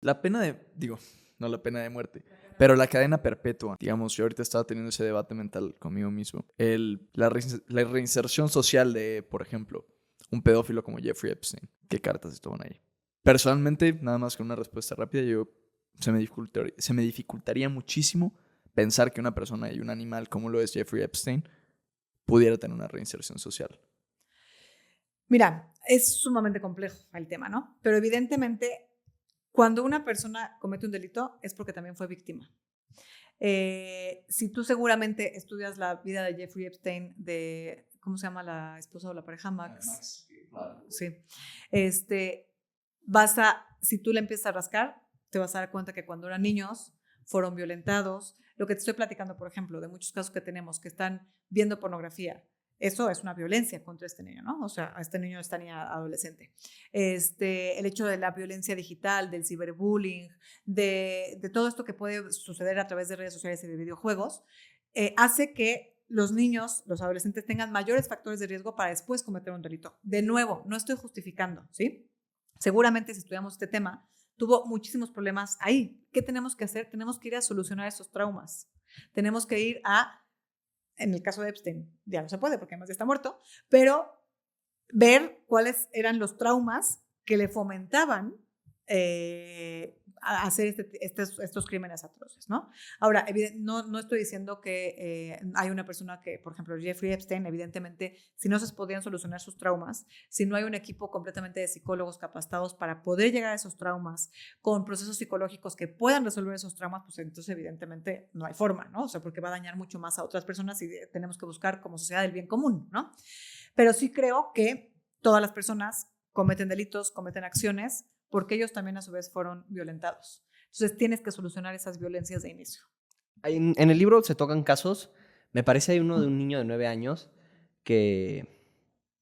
La pena no la pena de muerte, pero la cadena perpetua. Digamos, yo ahorita estaba teniendo ese debate mental conmigo mismo. La reinserción social de, por ejemplo, un pedófilo como Jeffrey Epstein. ¿Qué cartas se toman ahí? Personalmente, nada más con una respuesta rápida, se me dificultaría muchísimo pensar que una persona y un animal como lo es Jeffrey Epstein pudiera tener una reinserción social. Mira, es sumamente complejo el tema, ¿no? Pero evidentemente, cuando una persona comete un delito es porque también fue víctima. Si tú seguramente estudias la vida de Jeffrey Epstein, de, ¿cómo se llama la esposa o la pareja? Max. Max, claro. Sí. Si tú le empiezas a rascar, te vas a dar cuenta que cuando eran niños fueron violentados. Lo que te estoy platicando, por ejemplo, de muchos casos que tenemos que están viendo pornografía. Eso es una violencia contra este niño, ¿no? O sea, a este niño, esta niña adolescente. El hecho de la violencia digital, del ciberbullying, de todo esto que puede suceder a través de redes sociales y de videojuegos, hace que los niños, los adolescentes tengan mayores factores de riesgo para después cometer un delito. De nuevo, no estoy justificando, ¿sí? Seguramente si estudiamos este tema, tuvo muchísimos problemas ahí. ¿Qué tenemos que hacer? Tenemos que ir a solucionar esos traumas. Tenemos que ir en el caso de Epstein, ya no se puede porque además ya está muerto, pero ver cuáles eran los traumas que le fomentaban a hacer estos crímenes atroces, ¿no? Ahora, no estoy diciendo que hay una persona que, por ejemplo, Jeffrey Epstein, evidentemente, si no se podían solucionar sus traumas, si no hay un equipo completamente de psicólogos capacitados para poder llegar a esos traumas con procesos psicológicos que puedan resolver esos traumas, pues entonces evidentemente no hay forma, ¿no? O sea, porque va a dañar mucho más a otras personas y tenemos que buscar como sociedad el bien común, ¿no? Pero sí creo que todas las personas cometen delitos, cometen acciones, porque ellos también a su vez fueron violentados. Entonces tienes que solucionar esas violencias de inicio. En el libro se tocan casos. Me parece hay uno de un niño de 9 años que...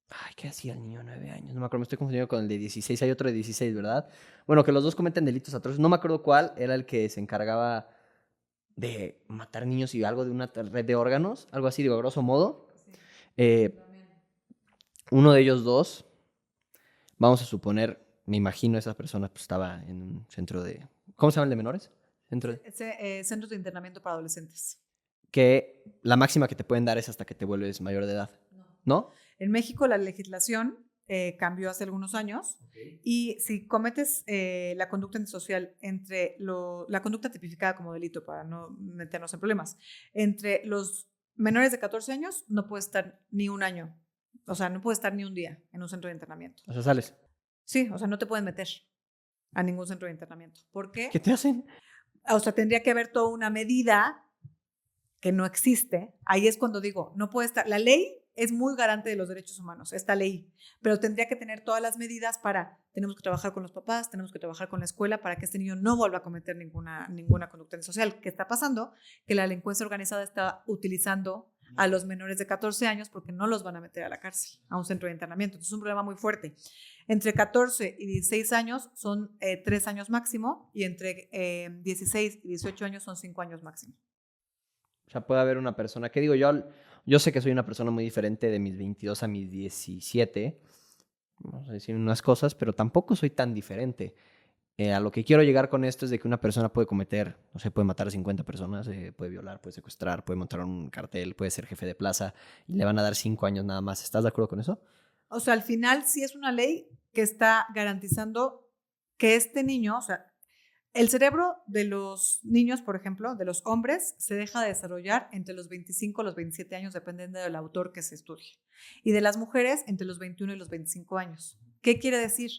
Ay, ¿qué hacía el niño de 9 años? No me acuerdo, me estoy confundiendo con el de 16. Hay otro de 16, ¿verdad? Bueno, que los dos cometen delitos atroces. No me acuerdo cuál era el que se encargaba de matar niños y algo de una red de órganos, algo así, de grosso modo. Eh, Uno de ellos dos, vamos a suponer, me imagino esa persona pues, estaba en un centro de... ¿Cómo se llama el de menores? Centro de... Centros de internamiento para adolescentes. Que la máxima que te pueden dar es hasta que te vuelves mayor de edad. ¿No? En México la legislación cambió hace algunos años y si cometes la conducta antisocial la conducta tipificada como delito para no meternos en problemas, entre los menores de 14 años no puedes estar ni un año, o sea, no puedes estar ni un día en un centro de internamiento. O sea, sales. Sí, o sea, no te pueden meter a ningún centro de internamiento. ¿Por ¿Qué qué? te hacen? O sea, tendría que haber toda una medida que no existe. Ahí es cuando digo, no puede estar. La ley es muy garante de los derechos humanos, esta ley, pero tendría que tener todas las medidas tenemos que trabajar con los papás, tenemos que trabajar con la escuela para que este niño no vuelva a cometer ninguna conducta antisocial. ¿Qué está pasando? Que la delincuencia organizada está utilizando a los menores de 14 años porque no los van a meter a la cárcel, a un centro de internamiento. Entonces es un problema muy fuerte. Entre 14 y 16 años son 3 años máximo y entre 16 y 18 años son 5 años máximo. O sea, puede haber una persona, ¿qué digo? Yo sé que soy una persona muy diferente de mis 22 a mis 17, vamos a decir unas cosas, pero tampoco soy tan diferente. A lo que quiero llegar con esto es de que una persona puede cometer, no sé, puede matar a 50 personas, puede violar, puede secuestrar, puede montar un cartel, puede ser jefe de plaza y le van a dar 5 años nada más. ¿Estás de acuerdo con eso? O sea, al final sí es una ley que está garantizando que este niño, o sea, el cerebro de los niños, por ejemplo, de los hombres, se deja de desarrollar entre los 25 y los 27 años, dependiendo del autor que se estudie. Y de las mujeres, entre los 21 y los 25 años. ¿Qué quiere decir?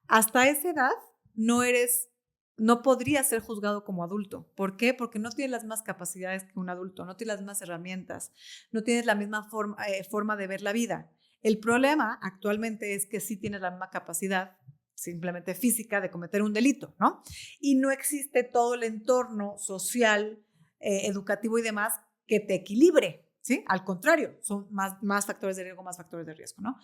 Hasta esa edad no podrías ser juzgado como adulto. ¿Por qué? Porque no tienes las mismas capacidades que un adulto, no tienes las mismas herramientas, no tienes la misma forma de ver la vida. El problema actualmente es que sí tienes la misma capacidad simplemente física de cometer un delito, ¿no? Y no existe todo el entorno social, educativo y demás que te equilibre, ¿sí? Al contrario, son más factores de riesgo, más factores de riesgo, ¿no?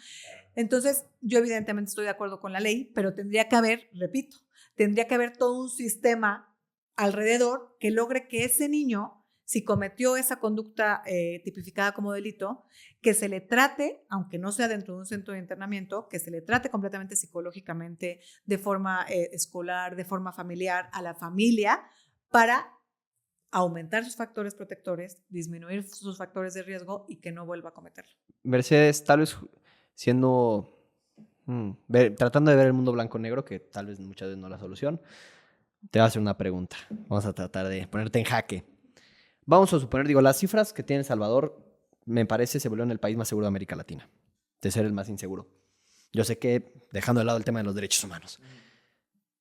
Entonces, yo evidentemente estoy de acuerdo con la ley, pero tendría que haber, repito, tendría que haber todo un sistema alrededor que logre que ese niño si cometió esa conducta tipificada como delito, que se le trate, aunque no sea dentro de un centro de internamiento, que se le trate completamente psicológicamente, de forma escolar, de forma familiar, a la familia, para aumentar sus factores protectores, disminuir sus factores de riesgo y que no vuelva a cometerlo. Mercedes, tal vez siendo... tratando de ver el mundo blanco-negro, que tal vez muchas veces no es la solución, te voy a hacer una pregunta. Vamos a tratar de ponerte en jaque. Vamos a suponer, las cifras que tiene El Salvador, me parece, se volvieron el país más seguro de América Latina, de ser el más inseguro. Yo sé que, dejando de lado el tema de los derechos humanos,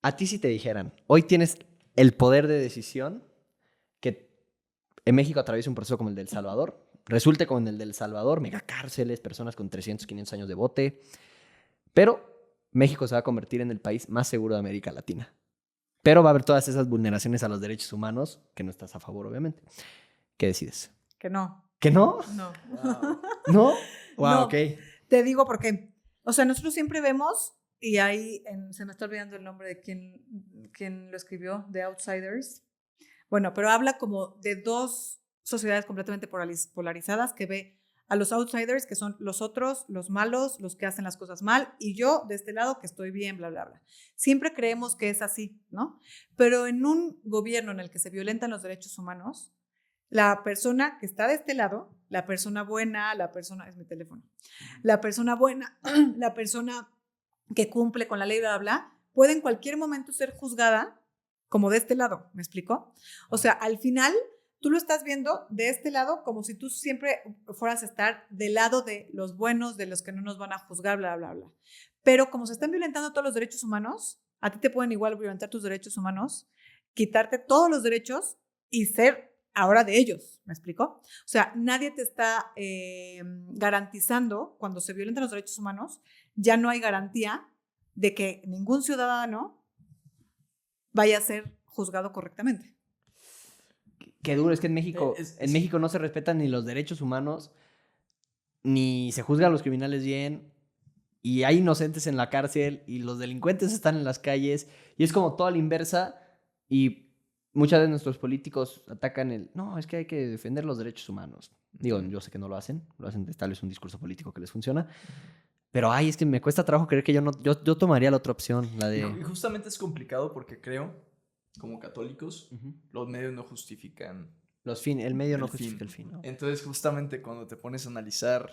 a ti si te dijeran, hoy tienes el poder de decisión que en México atraviesa un proceso como el de El Salvador, resulte como en el de El Salvador, megacárceles, personas con 300, 500 años de bote, pero México se va a convertir en el país más seguro de América Latina. Pero va a haber todas esas vulneraciones a los derechos humanos, que no estás a favor, obviamente. ¿Qué decides? Que no. ¿Que no? No. Wow. ¿No? Wow, No. ok. Te digo por qué. O sea, nosotros siempre vemos, y ahí se me está olvidando el nombre de quién lo escribió, The Outsiders. Bueno, pero habla como de dos sociedades completamente polarizadas que ve a los outsiders, que son los otros, los malos, los que hacen las cosas mal, y yo de este lado que estoy bien, bla, bla, bla. Siempre creemos que es así, ¿no? Pero en un gobierno en el que se violentan los derechos humanos, la persona que está de este lado, la persona buena, es mi teléfono, la persona buena, la persona que cumple con la ley, bla, bla, bla, puede en cualquier momento ser juzgada como de este lado, ¿me explico? O sea, al final tú lo estás viendo de este lado como si tú siempre fueras a estar del lado de los buenos, de los que no nos van a juzgar, bla, bla, bla. Pero como se están violentando todos los derechos humanos, a ti te pueden igual violentar tus derechos humanos, quitarte todos los derechos y ser ahora de ellos, ¿me explico? O sea, nadie te está garantizando, cuando se violentan los derechos humanos, ya no hay garantía de que ningún ciudadano vaya a ser juzgado correctamente. Qué duro, es que en México, México no se respetan ni los derechos humanos, ni se juzga a los criminales bien, y hay inocentes en la cárcel, y los delincuentes están en las calles, y es como todo a la inversa, y muchas veces nuestros políticos atacan no, es que hay que defender los derechos humanos. Digo, yo sé que no lo hacen tal vez un discurso político que les funciona, pero es que me cuesta trabajo creer que yo tomaría la otra opción, la de... Y justamente es complicado porque creo, como católicos, Ujú. los medios no justifican El medio no el justifica fin. el fin, ¿no? Entonces, justamente cuando te pones a analizar,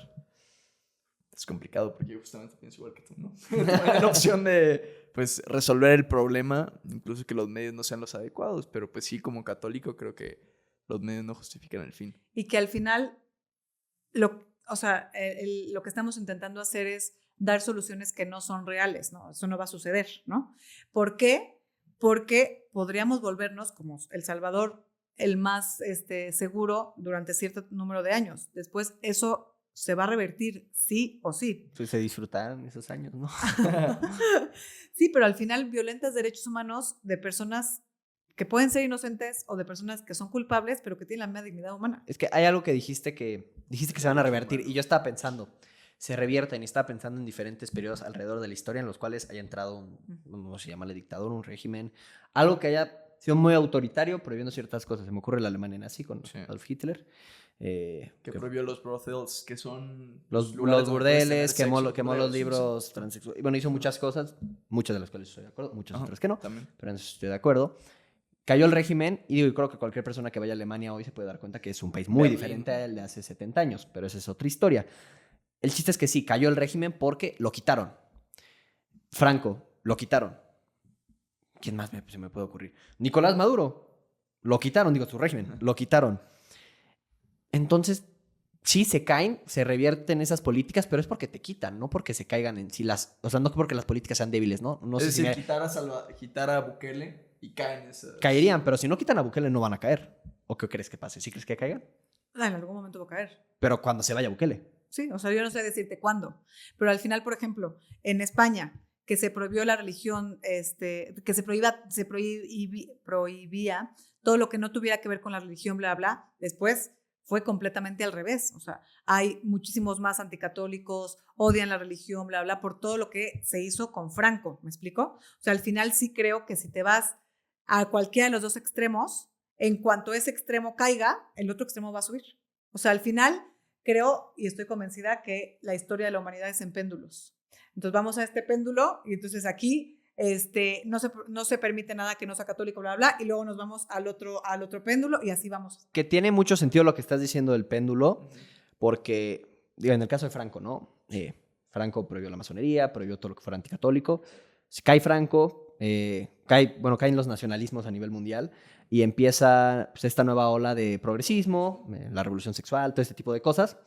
es complicado porque yo justamente pienso igual que tú, ¿no? Tomar la opción de, pues, resolver el problema, incluso que los medios no sean los adecuados, pero pues sí, como católico creo que los medios no justifican el fin. Y que al final, lo que estamos intentando hacer es dar soluciones que no son reales, ¿no? Eso no va a suceder, ¿no? ¿Por qué? Porque podríamos volvernos, como El Salvador, el más seguro durante cierto número de años. Después eso se va a revertir, sí o sí. Pues se disfrutaron esos años, ¿no? Sí, pero al final violentas derechos humanos de personas que pueden ser inocentes o de personas que son culpables, pero que tienen la misma dignidad humana. Es que hay algo que dijiste que se van a revertir, y yo estaba pensando, se revierten, y estaba pensando en diferentes periodos alrededor de la historia en los cuales haya entrado ¿cómo se llama? Dictador, un régimen, algo que haya sido muy autoritario, prohibiendo ciertas cosas. Se me ocurre la Alemania nazi con Adolf Hitler. Que prohibió los brothels, que son los lugares donde puedes burdeles, tener quemó sexo, los burdeles, libros sí. transexuales. Bueno, hizo muchas cosas, muchas de las cuales estoy de acuerdo, muchas otras que no, También. pero en eso estoy de acuerdo. Cayó el régimen, y creo que cualquier persona que vaya a Alemania hoy se puede dar cuenta que es un país muy diferente al de hace 70 años, pero esa es otra historia. El chiste es que sí, cayó el régimen porque lo quitaron. Franco, lo quitaron. ¿Quién más se me puede ocurrir? Nicolás Maduro, lo quitaron, su régimen, lo quitaron. Entonces, sí, se caen, se revierten esas políticas, pero es porque te quitan, no porque se caigan en sí o sea, no porque las políticas sean débiles, ¿no? No sé es decir, si quitar a Bukele y caen esas... caerían, pero si no quitan a Bukele no van a caer. ¿O qué crees que pase? ¿Sí crees que caigan? En algún momento va a caer. Pero cuando se vaya Bukele. Sí, o sea, yo no sé decirte cuándo, pero al final, por ejemplo, en España, que se prohibió la religión, que se prohibía todo lo que no tuviera que ver con la religión, bla, bla, después fue completamente al revés. O sea, hay muchísimos más anticatólicos, odian la religión, bla, bla, por todo lo que se hizo con Franco, ¿me explico? O sea, al final sí creo que si te vas a cualquiera de los dos extremos, en cuanto ese extremo caiga, el otro extremo va a subir. O sea, al final creo y estoy convencida que la historia de la humanidad es en péndulos. Entonces vamos a este péndulo y entonces aquí no se permite nada que no sea católico, bla, bla, bla, y luego nos vamos al otro péndulo y así vamos. Que tiene mucho sentido lo que estás diciendo del péndulo, porque, digo, en el caso de Franco, ¿no? Franco prohibió la masonería, prohibió todo lo que fuera anticatólico. Si cae Franco, caen los nacionalismos a nivel mundial y empieza pues, esta nueva ola de progresismo, la revolución sexual, todo este tipo de cosas.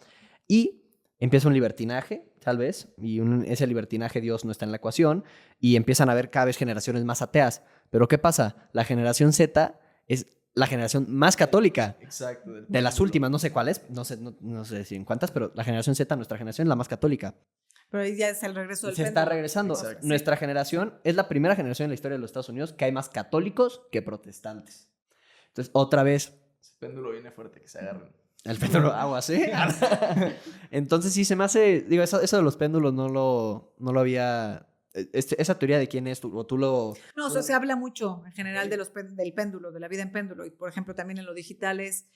Y empieza un libertinaje, tal vez, y ese libertinaje Dios no está en la ecuación, y empiezan a haber cada vez generaciones más ateas. Pero ¿qué pasa? La generación Z es la generación más católica. Exacto. De las últimas, no sé cuáles, no sé si en cuántas, pero la generación Z, nuestra generación, es la más católica. Pero ahí ya es el regreso del Se péndulo. está regresando. Exacto. Nuestra generación es la primera generación en la historia de los Estados Unidos que hay más católicos que protestantes. Entonces, otra vez, Ese péndulo viene fuerte, que se agarren. el péndulo aguas, ¿eh? Entonces, sí, se me hace... Digo, eso de los péndulos no lo había... esa teoría de quién es, o tú lo... No, o sea, se habla mucho en general del péndulo, de la vida en péndulo. Y, por ejemplo, también en lo digital es